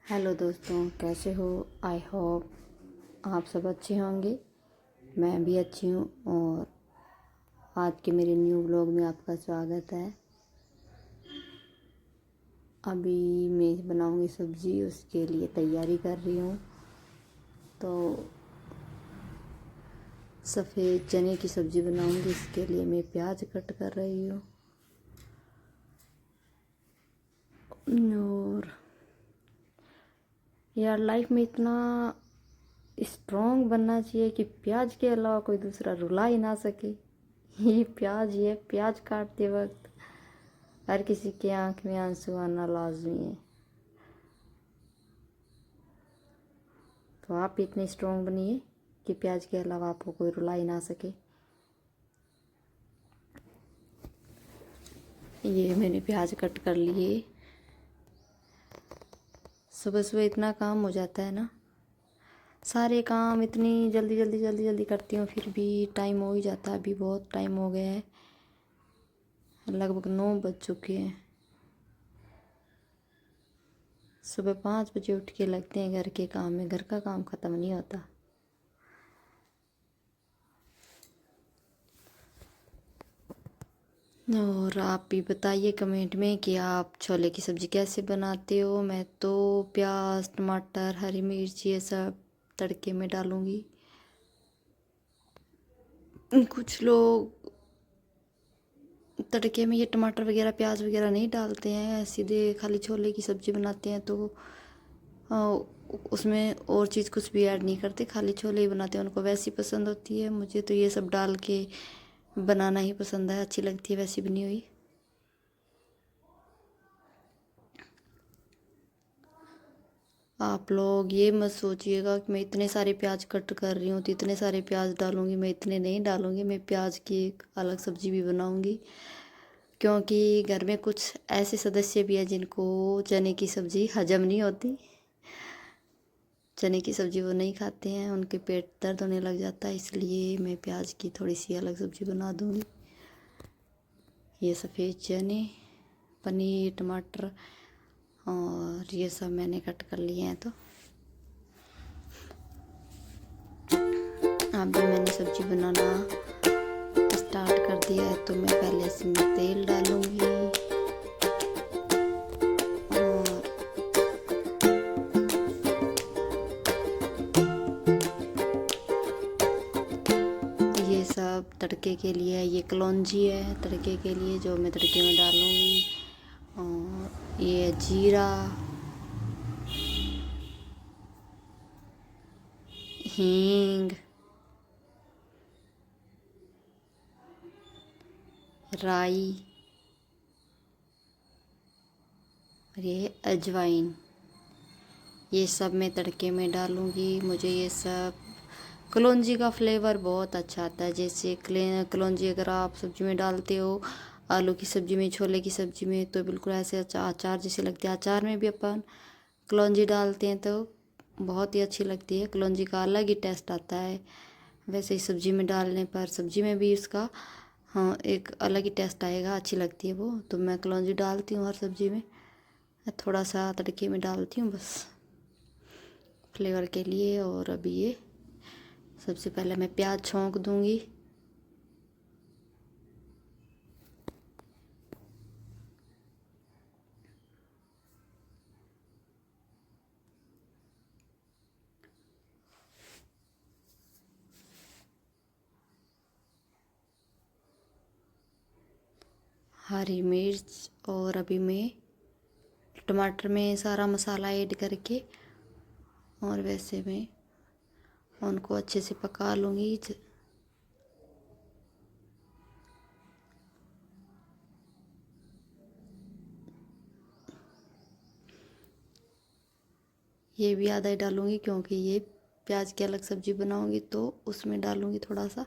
Hello दोस्तों, कैसे हो। आई होप आप सब अच्छे होंगे। मैं भी अच्छी हूँ और आज के मेरे न्यू व्लॉग में आपका स्वागत है। अभी मैं बनाऊँगी सब्ज़ी, उसके लिए तैयारी कर रही हूँ। तो सफ़ेद चने की सब्ज़ी बनाऊँगी, इसके लिए मैं प्याज कट कर रही हूँ। और यार, लाइफ में इतना स्ट्रॉन्ग बनना चाहिए कि प्याज के अलावा कोई दूसरा रुला ही ना सके। ये प्याज काटते वक्त हर किसी के आंख में आंसू आना लाजमी है। तो आप इतने स्ट्रॉन्ग बनिए कि प्याज के अलावा आपको कोई रुला ही ना सके। ये मैंने प्याज कट कर लिए। सुबह सुबह इतना काम हो जाता है ना, सारे काम इतनी जल्दी जल्दी जल्दी जल्दी करती हूँ, फिर भी टाइम हो ही जाता है। अभी बहुत टाइम हो गया है, लगभग 9 बज चुके हैं। सुबह 5 बजे उठ के लगते हैं घर के काम में। घर का काम ख़त्म नहीं होता। और आप भी बताइए कमेंट में कि आप छोले की सब्ज़ी कैसे बनाते हो। मैं तो प्याज, टमाटर, हरी मिर्च ये सब तड़के में डालूँगी। कुछ लोग तड़के में ये टमाटर वगैरह, प्याज वगैरह नहीं डालते हैं, सीधे खाली छोले की सब्ज़ी बनाते हैं। तो उसमें और चीज़ कुछ भी ऐड नहीं करते, खाली छोले ही बनाते हैं। उनको वैसी पसंद होती है। मुझे तो ये सब डाल के बनाना ही पसंद है, अच्छी लगती है वैसी बनी हुई। आप लोग ये मत सोचिएगा कि मैं इतने सारे प्याज कट कर रही हूँ तो इतने सारे प्याज डालूँगी। मैं इतने नहीं डालूँगी। मैं प्याज की एक अलग सब्ज़ी भी बनाऊँगी, क्योंकि घर में कुछ ऐसे सदस्य भी हैं जिनको चने की सब्ज़ी हजम नहीं होती। चने की सब्ज़ी वो नहीं खाते हैं, उनके पेट दर्द होने लग जाता है। इसलिए मैं प्याज की थोड़ी सी अलग सब्ज़ी बना दूँगी। ये सफ़ेद चने, पनीर, टमाटर और ये सब मैंने कट कर लिए हैं। तो अभी मैंने सब्ज़ी बनाना स्टार्ट कर दिया है। तो मैं पहले इसमें तेल डालूँगी और ये सब तड़के के लिए है। ये कलौंजी है तड़के के लिए, जो मैं तड़के में डालूँगी। और ये है जीरा, हींग, राई और ये अजवाइन। ये सब मैं तड़के में डालूँगी। मुझे ये सब कलौंजी का फ्लेवर बहुत अच्छा आता है। जैसे कलौंजी अगर आप सब्ज़ी में डालते हो, आलू की सब्ज़ी में, छोले की सब्ज़ी में, तो बिल्कुल ऐसे अचार जैसे लगती है। अचार में भी अपन कलौंजी डालते हैं तो बहुत ही अच्छी लगती है। कलौंजी का अलग ही टेस्ट आता है। वैसे ही सब्ज़ी में डालने पर सब्ज़ी में भी उसका एक अलग ही टेस्ट आएगा, अच्छी लगती है वो। तो मैं कलौंजी डालती हूँ हर सब्ज़ी में। थोड़ा सा तड़के में डालती हूँ बस फ्लेवर के लिए। और अभी ये सबसे पहले मैं प्याज छोंक दूंगी। हरी मिर्च और अभी मैं टमाटर में सारा मसाला ऐड करके और वैसे मैं उनको अच्छे से पका लूँगी। ये भी आधा ही डालूँगी, क्योंकि ये प्याज की अलग सब्ज़ी बनाऊँगी तो उसमें डालूँगी थोड़ा सा।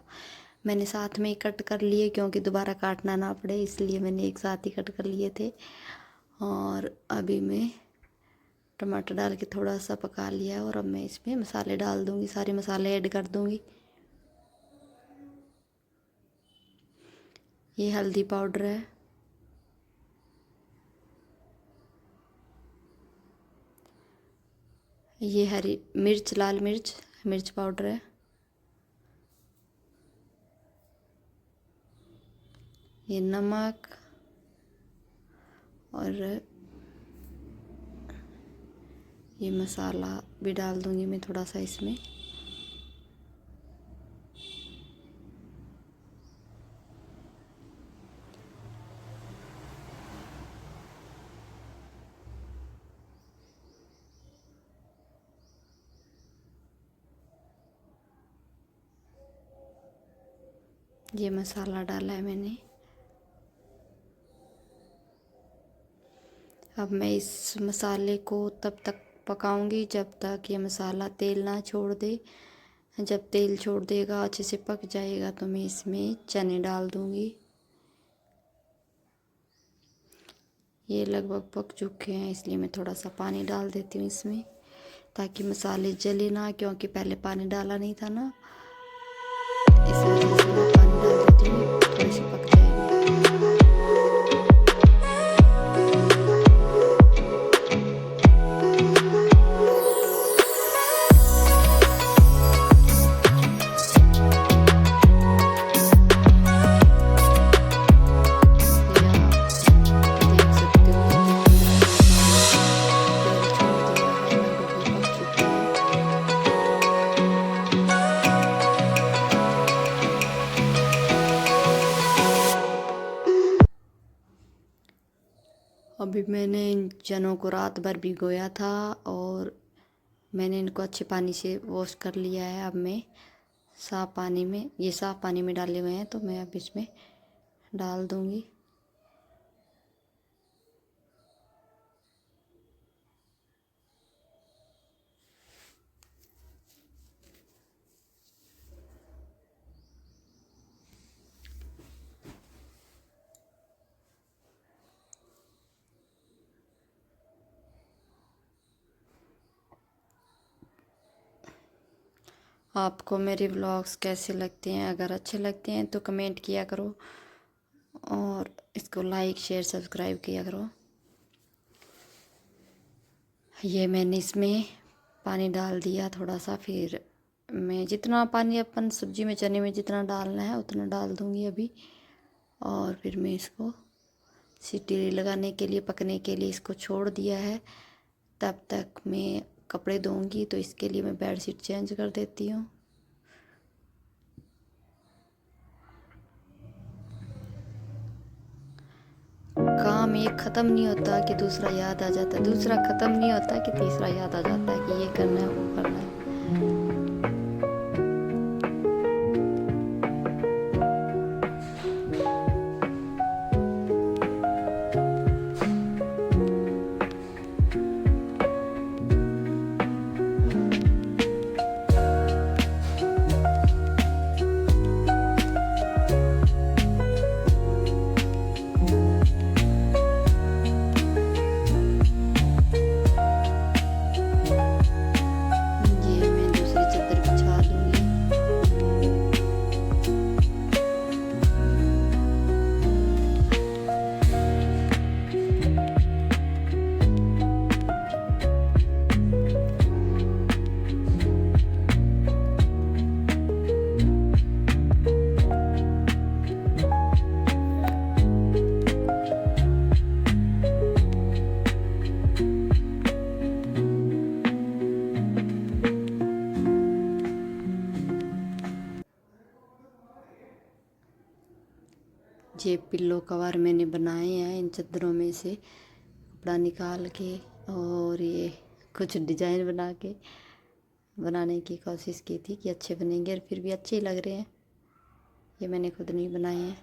मैंने साथ में ही कट कर लिए, क्योंकि दोबारा काटना ना पड़े, इसलिए मैंने एक साथ ही कट कर लिए थे। और अभी मैं टमाटर डाल के थोड़ा सा पका लिया है। और अब मैं इसमें मसाले डाल दूँगी, सारे मसाले ऐड कर दूँगी। ये हल्दी पाउडर है, ये हरी मिर्च, लाल मिर्च, मिर्च पाउडर है। ये नमक और ये मसाला भी डाल दूंगी मैं थोड़ा सा इसमें। ये मसाला डाला है मैंने। अब मैं इस मसाले को तब तक पकाऊंगी जब तक ये मसाला तेल ना छोड़ दे। जब तेल छोड़ देगा, अच्छे से पक जाएगा, तो मैं इसमें चने डाल दूंगी। ये लगभग पक चुके हैं, इसलिए मैं थोड़ा सा पानी डाल देती हूँ इसमें, ताकि मसाले जले ना, क्योंकि पहले पानी डाला नहीं था ना, इस वजह से मैं पानी डाल देती हूँ, थोड़ी सी पक जाएगी। अभी मैंने इन चनों को रात भर भिगोया था और मैंने इनको अच्छे पानी से वॉश कर लिया है। अब मैं साफ़ पानी में, ये साफ़ पानी में डाले हुए हैं, तो मैं अब इसमें डाल दूंगी। आपको मेरे व्लॉग्स कैसे लगते हैं? अगर अच्छे लगते हैं तो कमेंट किया करो और इसको लाइक शेयर सब्सक्राइब किया करो। ये मैंने इसमें पानी डाल दिया थोड़ा सा, फिर मैं जितना पानी अपन सब्जी में, चने में जितना डालना है उतना डाल दूंगी अभी। और फिर मैं इसको सीटी लगाने के लिए, पकने के लिए इसको छोड़ दिया है। तब तक मैं कपड़े धोऊंगी, तो इसके लिए मैं बेडशीट चेंज कर देती हूँ। काम एक ख़त्म नहीं होता कि दूसरा याद आ जाता है, दूसरा ख़त्म नहीं होता कि तीसरा याद आ जाता है कि ये करना है, वो करना है। ये मैं दूसरी चादर बिछा दूंगी। ये पिल्लो कवर मैंने बनाए हैं इन चादरों में से कपड़ा निकाल के, और ये कुछ डिजाइन बना के बनाने की कोशिश की थी कि अच्छे बनेंगे, और फिर भी अच्छे ही लग रहे हैं। ये मैंने खुद नहीं बनाए हैं।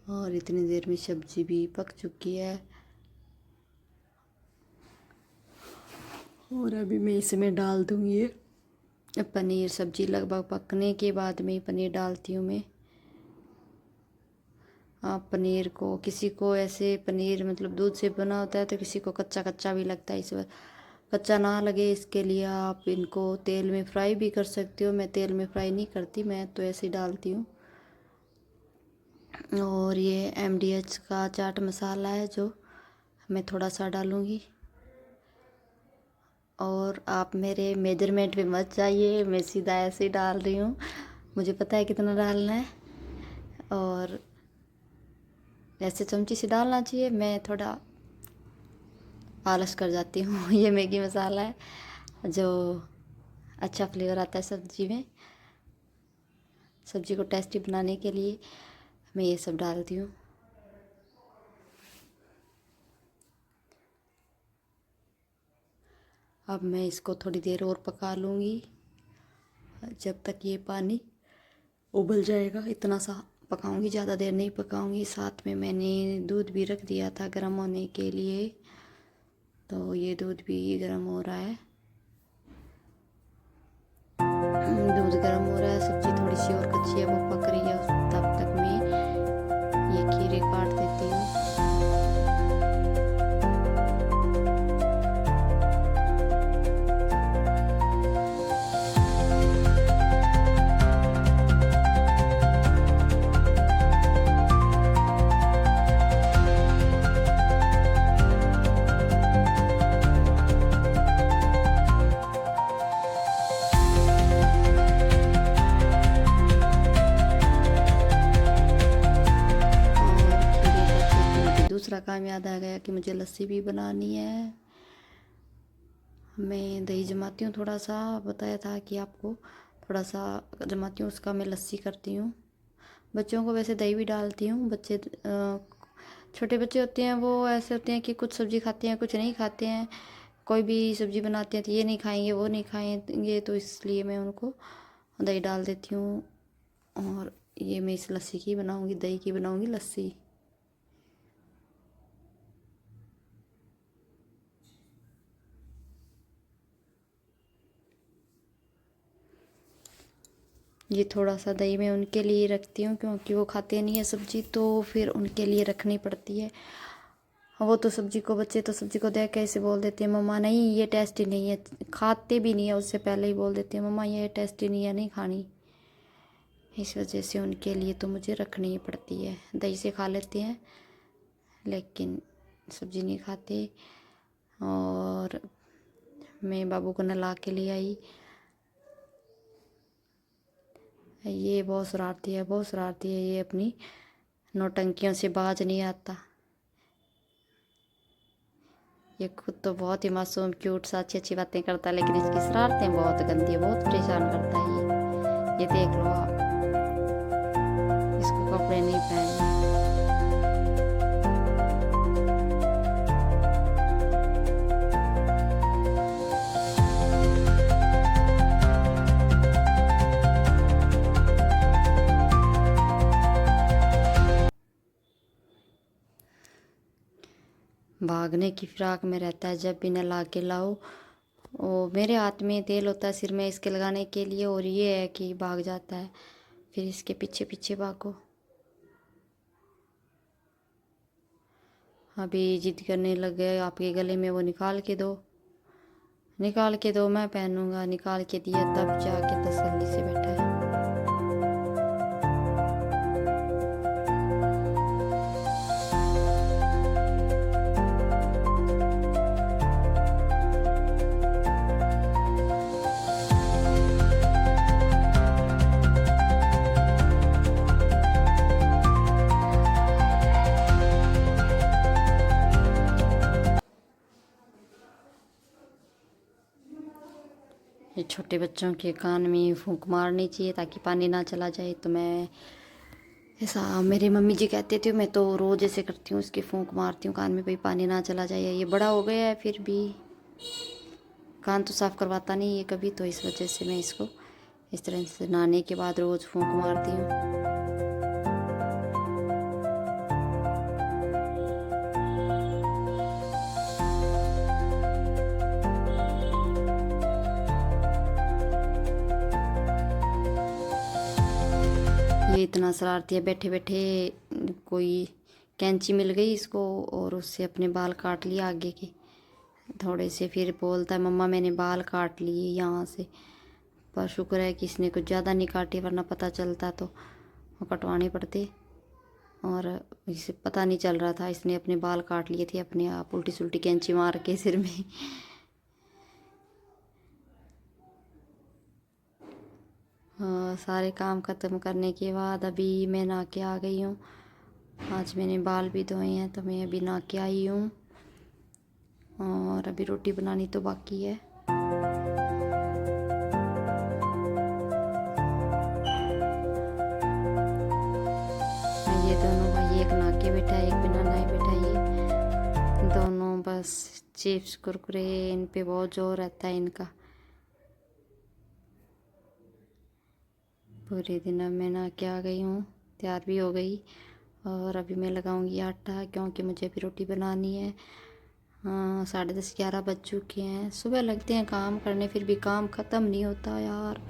और इतनी देर में सब्जी भी पक चुकी है, और अभी मैं इसमें डाल दूँगी ये पनीर। सब्जी लगभग पकने के बाद में पनीर डालती हूँ मैं। आप पनीर को, किसी को ऐसे पनीर मतलब दूध से बना होता है, तो किसी को कच्चा कच्चा भी लगता है। इस बार कच्चा ना लगे इसके लिए आप इनको तेल में फ्राई भी कर सकते हो। मैं तेल में फ्राई नहीं करती, मैं तो ऐसे ही डालती हूँ। और ये MDH का चाट मसाला है जो मैं थोड़ा सा डालूँगी। और आप मेरे मेजरमेंट पे मत जाइए, मैं सीधा ऐसे ही डाल रही हूँ, मुझे पता है कितना डालना है। और ऐसे चमची से डालना चाहिए, मैं थोड़ा आलस कर जाती हूँ। ये मैगी मसाला है जो अच्छा फ्लेवर आता है सब्ज़ी में। सब्ज़ी को टेस्टी बनाने के लिए मैं ये सब डालती हूँ। अब मैं इसको थोड़ी देर और पका लूँगी, जब तक ये पानी उबल जाएगा इतना सा पकाऊंगी, ज़्यादा देर नहीं पकाऊंगी। साथ में मैंने दूध भी रख दिया था गर्म होने के लिए, तो ये दूध भी गर्म हो रहा है। दूध गर्म हो रहा है, सब्ज़ी थोड़ी सी और कच्ची है, वो पक रही है। तब तक मैं ये खीरे काट देती हूँ। दूसरा काम याद आ गया कि मुझे लस्सी भी बनानी है। मैं दही जमाती हूँ, थोड़ा सा बताया था कि आपको थोड़ा सा जमाती हूँ, उसका मैं लस्सी करती हूँ। बच्चों को वैसे दही भी डालती हूँ। बच्चे छोटे बच्चे होते हैं, वो ऐसे होते हैं कि कुछ सब्ज़ी खाते हैं कुछ नहीं खाते हैं। कोई भी सब्ज़ी बनाते हैं तो ये नहीं खाएंगे वो नहीं खाएंगे, तो इसलिए मैं उनको दही डाल देती हूँ। और ये मैं इस लस्सी की बनाऊँगी, दही की बनाऊँगी लस्सी। ये थोड़ा सा दही मैं उनके लिए रखती हूँ, क्योंकि वो खाते नहीं है सब्ज़ी, तो फिर उनके लिए रखनी पड़ती है। वो तो सब्ज़ी को, बच्चे तो सब्ज़ी को देख के ऐसे बोल देते हैं मम्मा नहीं ये टेस्टी नहीं है, खाते भी नहीं है, उससे पहले ही बोल देते हैं मम्मा ये टेस्टी नहीं है, नहीं खानी। इस वजह से उनके लिए तो मुझे रखनी ही पड़ती है। दही से खा लेते हैं लेकिन सब्ज़ी नहीं खाते। और मैं बाबू को नहला के ले आई। ये बहुत शरारती है, बहुत शरारती है, ये अपनी नौटंकियों से बाज नहीं आता। ये खुद तो बहुत ही मासूम क्यूट सा अच्छी अच्छी बातें करता है, लेकिन इसकी शरारतें बहुत गंदी है, बहुत परेशान करता है ये देख लो आप, इसको कपड़े नहीं पहनने। भागने की फिराक में रहता है, जब भी नहला के लाओ। और मेरे हाथ में तेल होता है सिर में इसके लगाने के लिए, और ये है कि भाग जाता है, फिर इसके पीछे पीछे भागो। अभी जिद करने लग गए, आपके गले में वो निकाल के दो, निकाल के दो, मैं पहनूंगा। निकाल के दिया तब जाके तसल्ली से बैठा है। ये छोटे बच्चों के कान में फूंक मारनी चाहिए ताकि पानी ना चला जाए। तो मैं ऐसा, मेरी मम्मी जी कहते थे, मैं तो रोज़ ऐसे करती हूँ, उसकी फूंक मारती हूँ कान में, भाई पानी ना चला जाए। ये बड़ा हो गया है फिर भी कान तो साफ़ करवाता नहीं है कभी, तो इस वजह से मैं इसको इस तरह से नहाने के बाद रोज़ फूंक मारती हूँ। ये इतना शरारती है, बैठे बैठे कोई कैंची मिल गई इसको और उससे अपने बाल काट लिए आगे के थोड़े से, फिर बोलता है मम्मा मैंने बाल काट लिए यहाँ से। पर शुक्र है कि इसने कुछ ज़्यादा नहीं काटे, वरना पता चलता तो वो कटवाने पड़ते। और इसे पता नहीं चल रहा था, इसने अपने बाल काट लिए थे अपने आप, उल्टी सुल्टी कैंची मार के सिर में। सारे काम ख़त्म करने के बाद अभी मैं नहा के आ गई हूँ। आज मैंने बाल भी धोए हैं तो मैं अभी नहा के आई हूँ, और अभी रोटी बनानी तो बाकी है। ये दोनों भाई, एक नहा के बैठा है, एक बिना नहाए बैठा है। ये दोनों बस चिप्स कुरकुरे, इन पे बहुत जोर रहता है इनका। पूरे दिन अब मैं नहा के आ गई हूँ, तैयार भी हो गई, और अभी मैं लगाऊंगी आटा, क्योंकि मुझे अभी रोटी बनानी है। 10:30-11 बज चुके हैं। सुबह लगते हैं काम करने, फिर भी काम ख़त्म नहीं होता यार,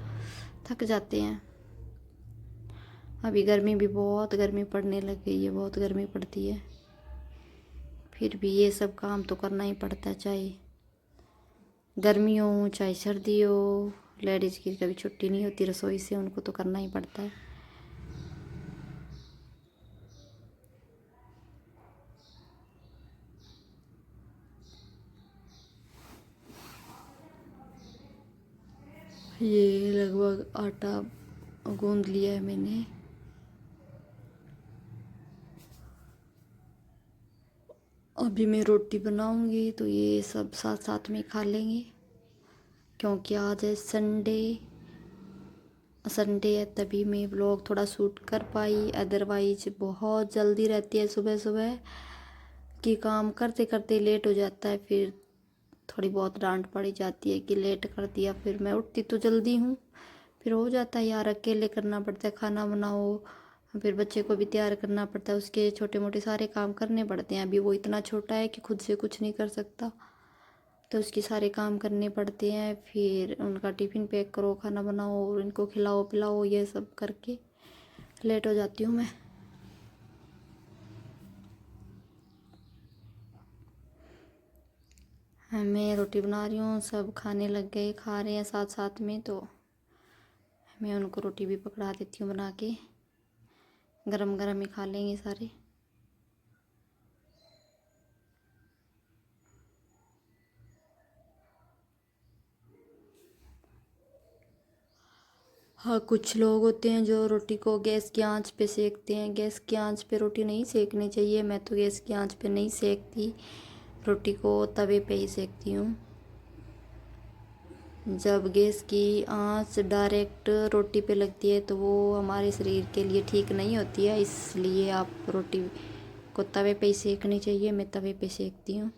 थक जाते हैं। अभी गर्मी भी बहुत गर्मी पड़ने लग गई है, बहुत गर्मी पड़ती है, फिर भी ये सब काम तो करना ही पड़ता है, चाहे गर्मी हो चाहे सर्दी हो। लेडीज़ की कभी छुट्टी नहीं होती रसोई से, उनको तो करना ही पड़ता है। ये लगभग आटा गूंद लिया है मैंने। अभी मैं रोटी बनाऊंगी तो ये सब साथ साथ में खा लेंगे, क्योंकि आज है संडे। संडे है तभी मैं व्लॉग थोड़ा शूट कर पाई, अदरवाइज बहुत जल्दी रहती है सुबह सुबह कि काम करते करते लेट हो जाता है, फिर थोड़ी बहुत डांट पड़ी जाती है कि लेट कर दिया। फिर मैं उठती तो जल्दी हूँ, फिर हो जाता है यार, अकेले करना पड़ता है, खाना बनाओ, फिर बच्चे को भी तैयार करना पड़ता है, उसके छोटे मोटे सारे काम करने पड़ते हैं। अभी वो इतना छोटा है कि खुद से कुछ नहीं कर सकता, तो उसके सारे काम करने पड़ते हैं। फिर उनका टिफ़िन पैक करो, खाना बनाओ, और इनको खिलाओ पिलाओ, ये सब करके लेट हो जाती हूँ मैं। मैं रोटी बना रही हूँ, सब खाने लग गए, खा रहे हैं साथ साथ में, तो मैं उनको रोटी भी पकड़ा देती हूँ बना के, गरम गरम ही खा लेंगे सारे। हाँ, कुछ लोग होते हैं जो रोटी को गैस की आंच पे सेकते हैं। गैस की आंच पे रोटी नहीं सेकनी चाहिए, मैं तो गैस की आंच पे नहीं सेकती, रोटी को तवे पे ही सेकती हूँ। जब गैस की आंच डायरेक्ट रोटी पे लगती है तो वो हमारे शरीर के लिए ठीक नहीं होती है, इसलिए आप रोटी को तवे पे ही सेकनी चाहिए। मैं तवे पे सेकती हूँ।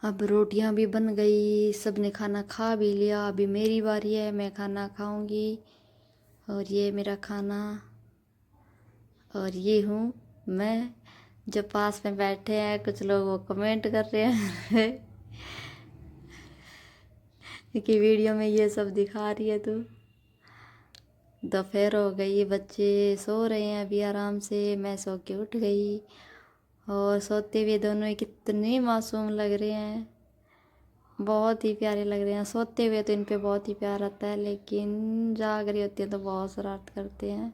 अब रोटियां भी बन गई, सबने खाना खा भी लिया, अभी मेरी बारी है, मैं खाना खाऊंगी। और ये मेरा खाना, और ये हूँ मैं। जो पास में बैठे हैं कुछ लोग वो कमेंट कर रहे हैं कि वीडियो में ये सब दिखा रही है तू। दोपहर हो गई, बच्चे सो रहे हैं अभी आराम से, मैं सो के उठ गई, और सोते हुए दोनों ही कितने मासूम लग रहे हैं, बहुत ही प्यारे लग रहे हैं। सोते हुए तो इन पे बहुत ही प्यार आता है, लेकिन जाग रही होती है तो बहुत शरारत करते हैं।